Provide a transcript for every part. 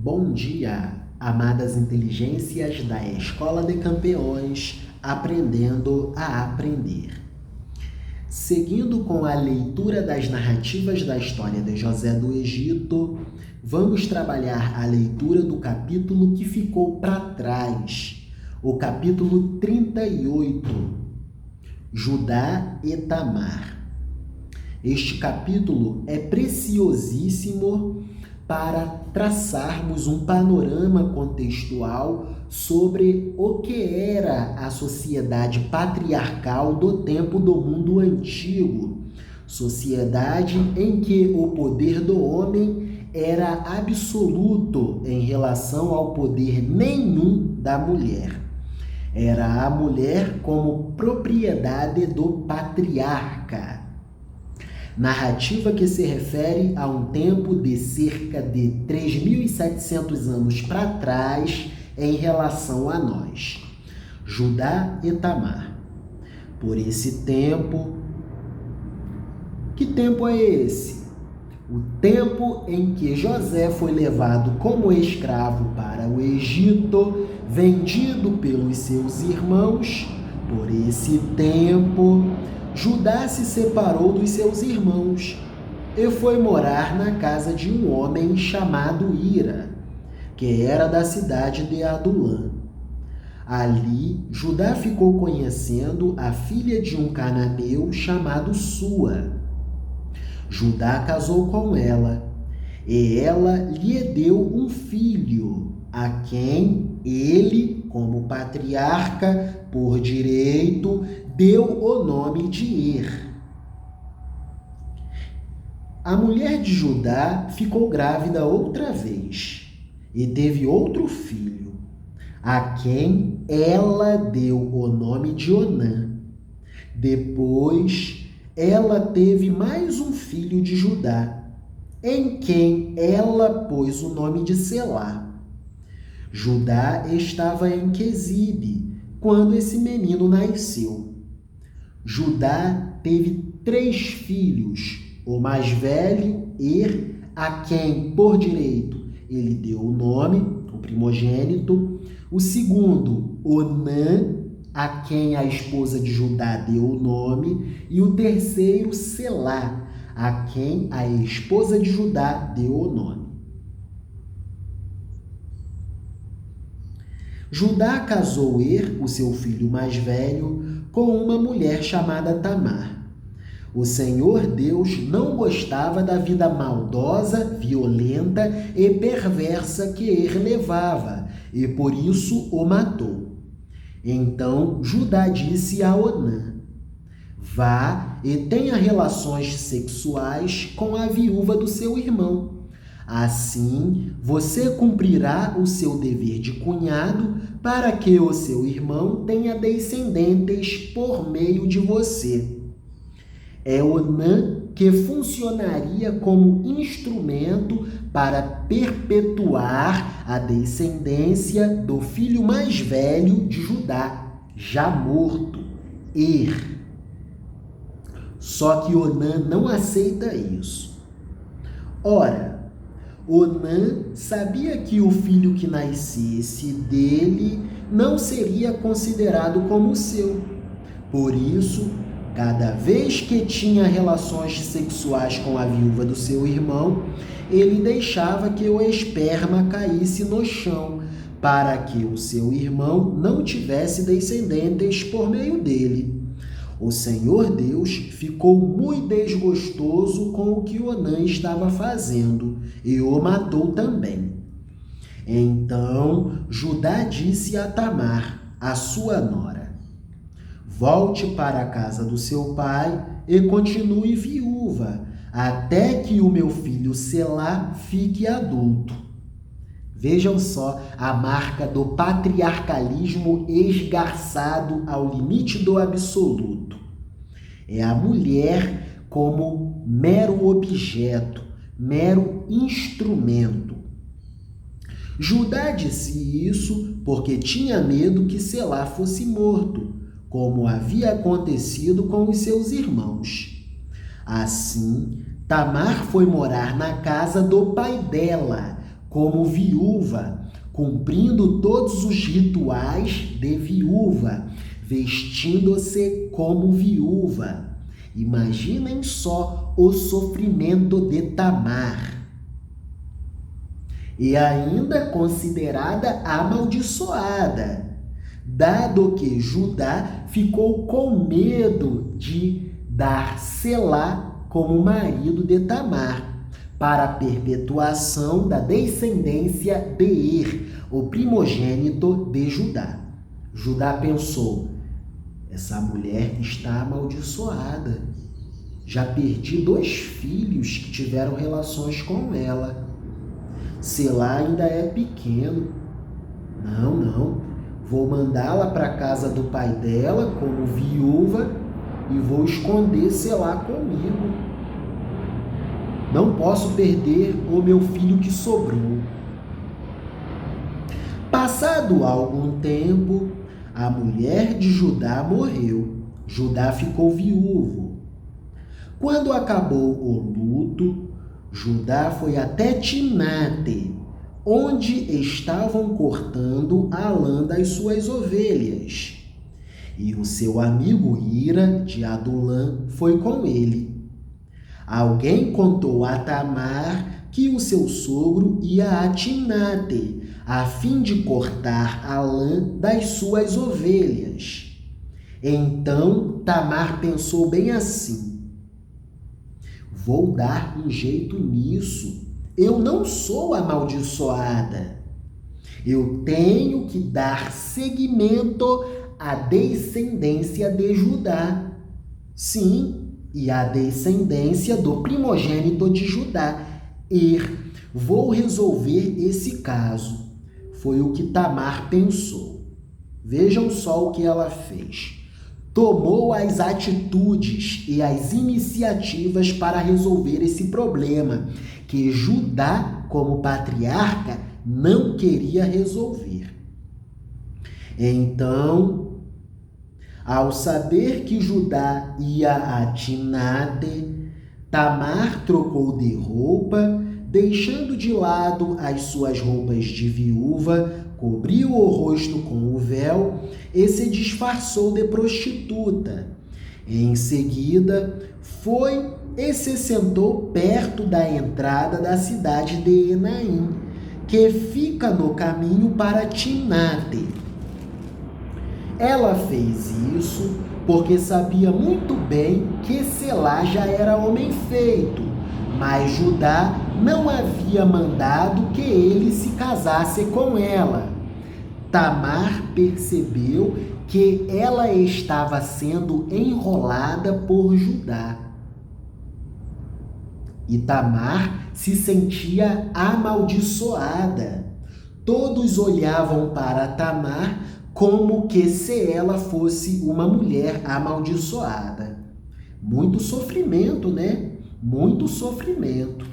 Bom dia, amadas inteligências da Escola de Campeões, aprendendo a aprender. Seguindo com a leitura das narrativas da história de José do Egito, vamos trabalhar a leitura do capítulo que ficou para trás, o capítulo 38, Judá e Tamar. Este capítulo é preciosíssimo para traçarmos um panorama contextual sobre o que era a sociedade patriarcal do tempo do mundo antigo, sociedade em que o poder do homem era absoluto em relação ao poder nenhum da mulher. Era a mulher como propriedade do patriarca. Narrativa que se refere a um tempo de cerca de 3.700 anos para trás em relação a nós. Judá e Tamar. Por esse tempo, que tempo é esse? O tempo em que José foi levado como escravo para o Egito, vendido pelos seus irmãos. Por esse tempo, Judá se separou dos seus irmãos e foi morar na casa de um homem chamado Ira, que era da cidade de Adulã. Ali, Judá ficou conhecendo a filha de um cananeu chamado Sua. Judá casou com ela, e ela lhe deu um filho, a quem ele, como patriarca por direito, deu o nome de Er. A mulher de Judá ficou grávida outra vez e teve outro filho, a quem ela deu o nome de Onã. Depois, ela teve mais um filho de Judá, em quem ela pôs o nome de Selá. Judá estava em Quezibe quando esse menino nasceu. Judá teve 3 filhos, o mais velho, Er, a quem, por direito, ele deu o nome, o primogênito. O segundo, Onã, a quem a esposa de Judá deu o nome. E o terceiro, Selá, a quem a esposa de Judá deu o nome. Judá casou Er, o seu filho mais velho, com uma mulher chamada Tamar. O Senhor Deus não gostava da vida maldosa, violenta e perversa que Er levava, e por isso o matou. Então Judá disse a Onã: vá e tenha relações sexuais com a viúva do seu irmão. Assim, você cumprirá o seu dever de cunhado para que o seu irmão tenha descendentes por meio de você. É Onã que funcionaria como instrumento para perpetuar a descendência do filho mais velho de Judá, já morto, Er. Só que Onã não aceita isso. Ora, Onã sabia que o filho que nascesse dele não seria considerado como seu. Por isso, cada vez que tinha relações sexuais com a viúva do seu irmão, ele deixava que o esperma caísse no chão, para que o seu irmão não tivesse descendentes por meio dele. O Senhor Deus ficou muito desgostoso com o que Onã estava fazendo e o matou também. Então Judá disse a Tamar, a sua nora: volte para a casa do seu pai e continue viúva, até que o meu filho Selá fique adulto. Vejam só a marca do patriarcalismo esgarçado ao limite do absoluto. É a mulher como mero objeto, mero instrumento. Judá disse isso porque tinha medo que Selá fosse morto, como havia acontecido com os seus irmãos. Assim, Tamar foi morar na casa do pai dela, como viúva, cumprindo todos os rituais de viúva, vestindo-se como viúva. Imaginem só o sofrimento de Tamar. E ainda considerada amaldiçoada, dado que Judá ficou com medo de dar Selá como marido de Tamar, para a perpetuação da descendência de Er, o primogênito de Judá. Judá pensou: essa mulher está amaldiçoada. Já perdi 2 filhos que tiveram relações com ela. Selá ainda é pequeno. Não. Vou mandá-la para a casa do pai dela como viúva e vou esconder Selá comigo. Não posso perder o meu filho que sobrou. Passado algum tempo, a mulher de Judá morreu. Judá ficou viúvo. Quando acabou o luto, Judá foi até Timnate, onde estavam cortando a lã das suas ovelhas. E o seu amigo Hira, de Adulã, foi com ele. Alguém contou a Tamar que o seu sogro ia a Timnate, a fim de cortar a lã das suas ovelhas. Então Tamar pensou bem assim: vou dar um jeito nisso. Eu não sou amaldiçoada. Eu tenho que dar seguimento à descendência de Judá. Sim, e à descendência do primogênito de Judá, Er. Vou resolver esse caso. Foi o que Tamar pensou. Vejam só o que ela fez. Tomou as atitudes e as iniciativas para resolver esse problema que Judá, como patriarca, não queria resolver. Então, ao saber que Judá ia a Timnate, Tamar trocou de roupa, deixando de lado as suas roupas de viúva, cobriu o rosto com o véu e se disfarçou de prostituta. Em seguida, foi e se sentou perto da entrada da cidade de Enaim, que fica no caminho para Timnate. Ela fez isso porque sabia muito bem que Selá já era homem feito, mas Judá não havia mandado que ele se casasse com ela. Tamar percebeu que ela estava sendo enrolada por Judá. E Tamar se sentia amaldiçoada. Todos olhavam para Tamar como que se ela fosse uma mulher amaldiçoada. Muito sofrimento, né? Muito sofrimento.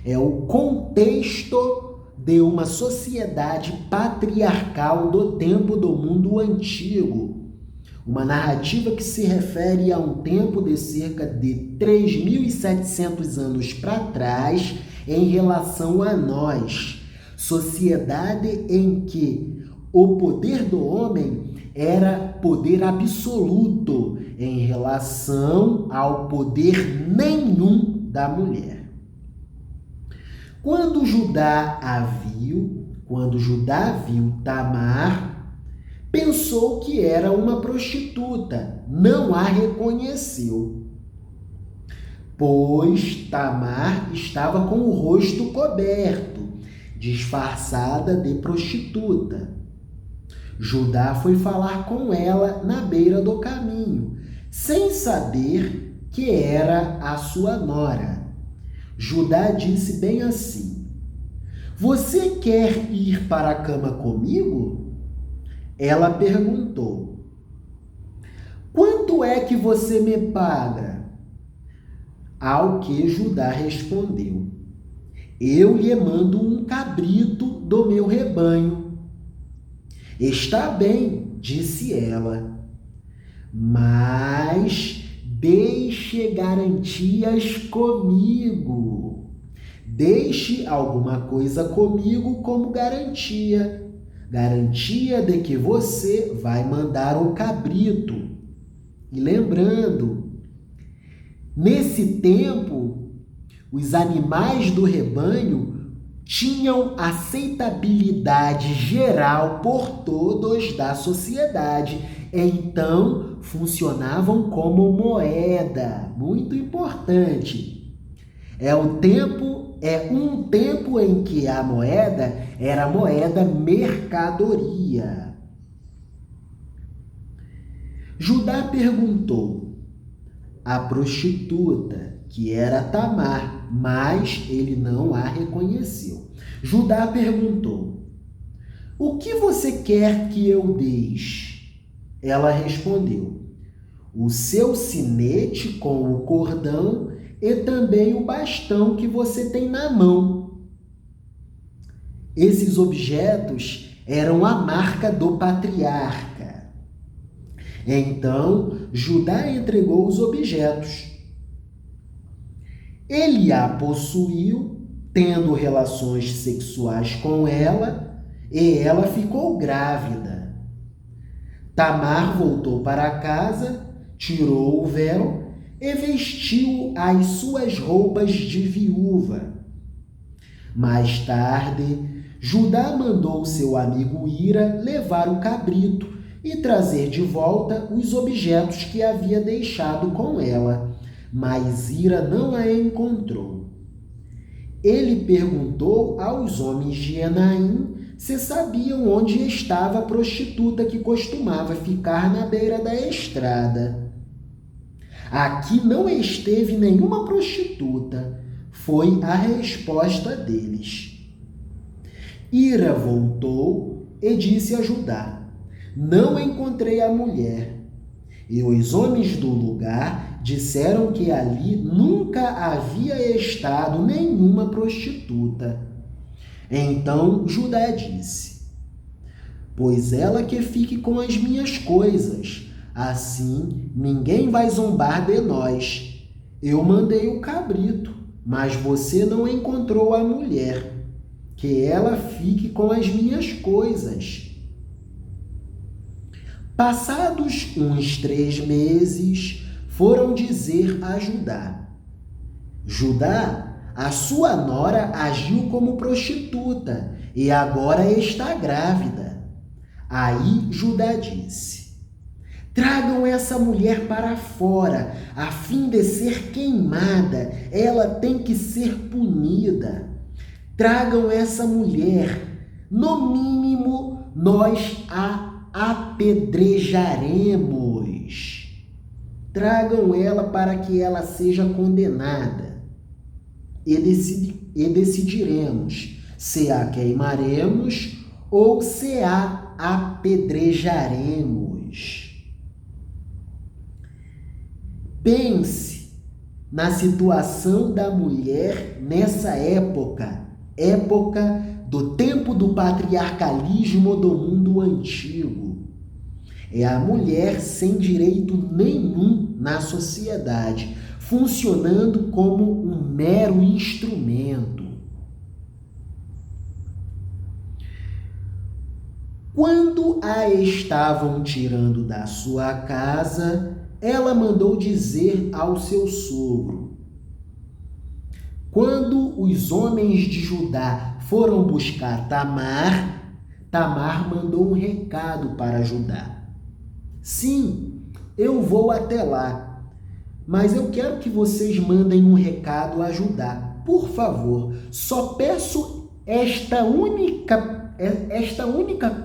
É o contexto de uma sociedade patriarcal do tempo do mundo antigo. Uma narrativa que se refere a um tempo de cerca de 3.700 anos para trás em relação a nós. Sociedade em que o poder do homem era poder absoluto em relação ao poder nenhum da mulher. Quando Judá viu Tamar, pensou que era uma prostituta, não a reconheceu, pois Tamar estava com o rosto coberto, disfarçada de prostituta. Judá foi falar com ela na beira do caminho, sem saber que era a sua nora. Judá disse bem assim: "Você quer ir para a cama comigo?" Ela perguntou: "Quanto é que você me paga?" Ao que Judá respondeu: "Eu lhe mando um cabrito do meu rebanho." "Está bem," disse ela, "mas deixe garantias comigo. Deixe alguma coisa comigo como garantia. Garantia de que você vai mandar o cabrito. E lembrando, nesse tempo, os animais do rebanho tinham aceitabilidade geral por todos da sociedade. Então, funcionavam como moeda. Muito importante. É um tempo em que a moeda era moeda mercadoria. Judá perguntou à prostituta, que era Tamar, mas ele não a reconheceu. Judá perguntou: o que você quer que eu deixe? Ela respondeu: o seu sinete com o cordão e também o bastão que você tem na mão. Esses objetos eram a marca do patriarca. Então, Judá entregou os objetos. Ele a possuiu, tendo relações sexuais com ela, e ela ficou grávida. Tamar voltou para casa, tirou o véu e vestiu as suas roupas de viúva. Mais tarde, Judá mandou seu amigo Ira levar o cabrito e trazer de volta os objetos que havia deixado com ela, mas Ira não a encontrou. Ele perguntou aos homens de Enaim se sabiam onde estava a prostituta que costumava ficar na beira da estrada. Aqui não esteve nenhuma prostituta, foi a resposta deles. Ira voltou e disse a Judá: não encontrei a mulher. E os homens do lugar disseram que ali nunca havia estado nenhuma prostituta. Então Judá disse: pois ela que fique com as minhas coisas, assim ninguém vai zombar de nós. Eu mandei o cabrito, mas você não encontrou a mulher. Que ela fique com as minhas coisas. Passados uns 3 meses, foram dizer a Judá: Judá, a sua nora agiu como prostituta e agora está grávida. Aí Judá disse: tragam essa mulher para fora, a fim de ser queimada. Ela tem que ser punida. Tragam essa mulher. No mínimo, nós a apedrejaremos. Tragam ela para que ela seja condenada. E decidiremos se a queimaremos ou se a apedrejaremos. Pense na situação da mulher nessa época do tempo do patriarcalismo do mundo antigo. É a mulher sem direito nenhum na sociedade, funcionando como um mero instrumento. Quando a estavam tirando da sua casa, ela mandou dizer ao seu sogro: quando os homens de Judá foram buscar Tamar, Tamar mandou um recado para Judá: sim, eu vou até lá, mas eu quero que vocês mandem um recado a Judá. Por favor, só peço esta única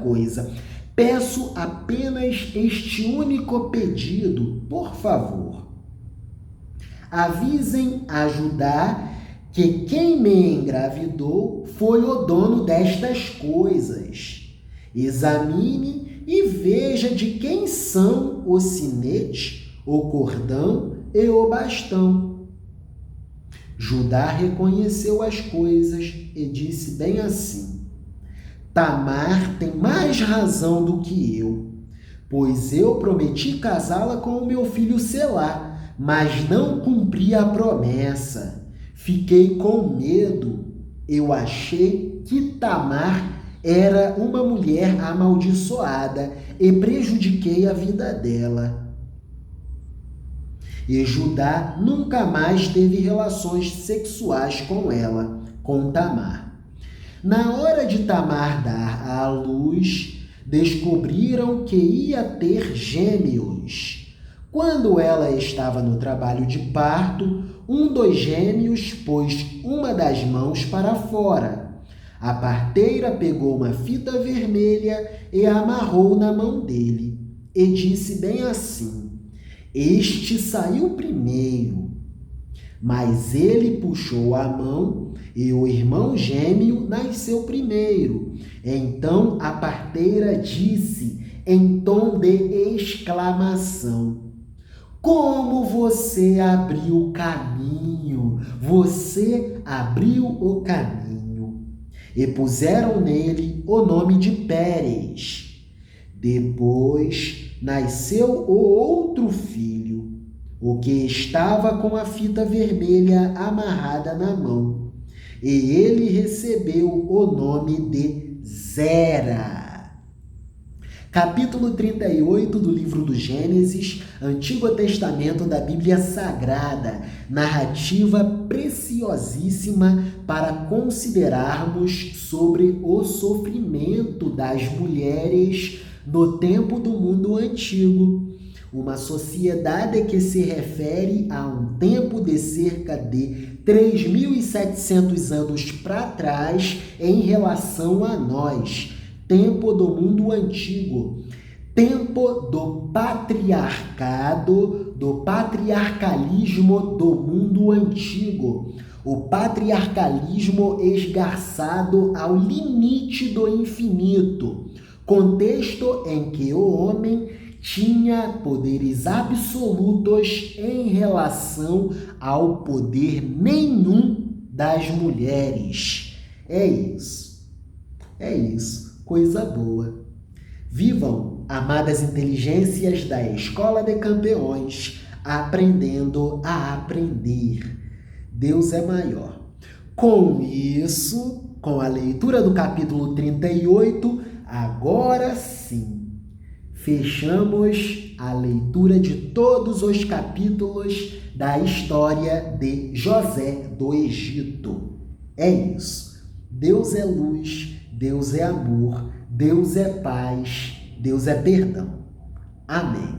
coisa. Peço apenas este único pedido, por favor. Avisem a Judá que quem me engravidou foi o dono destas coisas. Examine e veja de quem são o sinete, o cordão e o bastão. Judá reconheceu as coisas e disse bem assim: Tamar tem mais razão do que eu, pois eu prometi casá-la com o meu filho Selá, mas não cumpri a promessa. Fiquei com medo. Eu achei que Tamar era uma mulher amaldiçoada e prejudiquei a vida dela. E Judá nunca mais teve relações sexuais com ela, com Tamar. Na hora de Tamar dar à luz, descobriram que ia ter gêmeos. Quando ela estava no trabalho de parto, um dos gêmeos pôs uma das mãos para fora. A parteira pegou uma fita vermelha e a amarrou na mão dele, e disse bem assim: "Este saiu primeiro." Mas ele puxou a mão e o irmão gêmeo nasceu primeiro. Então a parteira disse em tom de exclamação: "Como você abriu o caminho! Você abriu o caminho!" E puseram nele o nome de Pérez. Depois nasceu o outro filho, o que estava com a fita vermelha amarrada na mão, e ele recebeu o nome de Zera. Capítulo 38 do livro do Gênesis, Antigo Testamento da Bíblia Sagrada, narrativa preciosíssima para considerarmos sobre o sofrimento das mulheres no tempo do mundo antigo. Uma sociedade que se refere a um tempo de cerca de 3.700 anos para trás em relação a nós. Tempo do mundo antigo, tempo do patriarcado, do patriarcalismo do mundo antigo, o patriarcalismo esgarçado ao limite do infinito, contexto em que o homem tinha poderes absolutos em relação ao poder nenhum das mulheres. É isso. Coisa boa. Vivam, amadas inteligências da Escola de Campeões, aprendendo a aprender. Deus é maior. Com isso, com a leitura do capítulo 38, agora sim, fechamos a leitura de todos os capítulos da história de José do Egito. É isso. Deus é luz, Deus é amor, Deus é paz, Deus é perdão. Amém.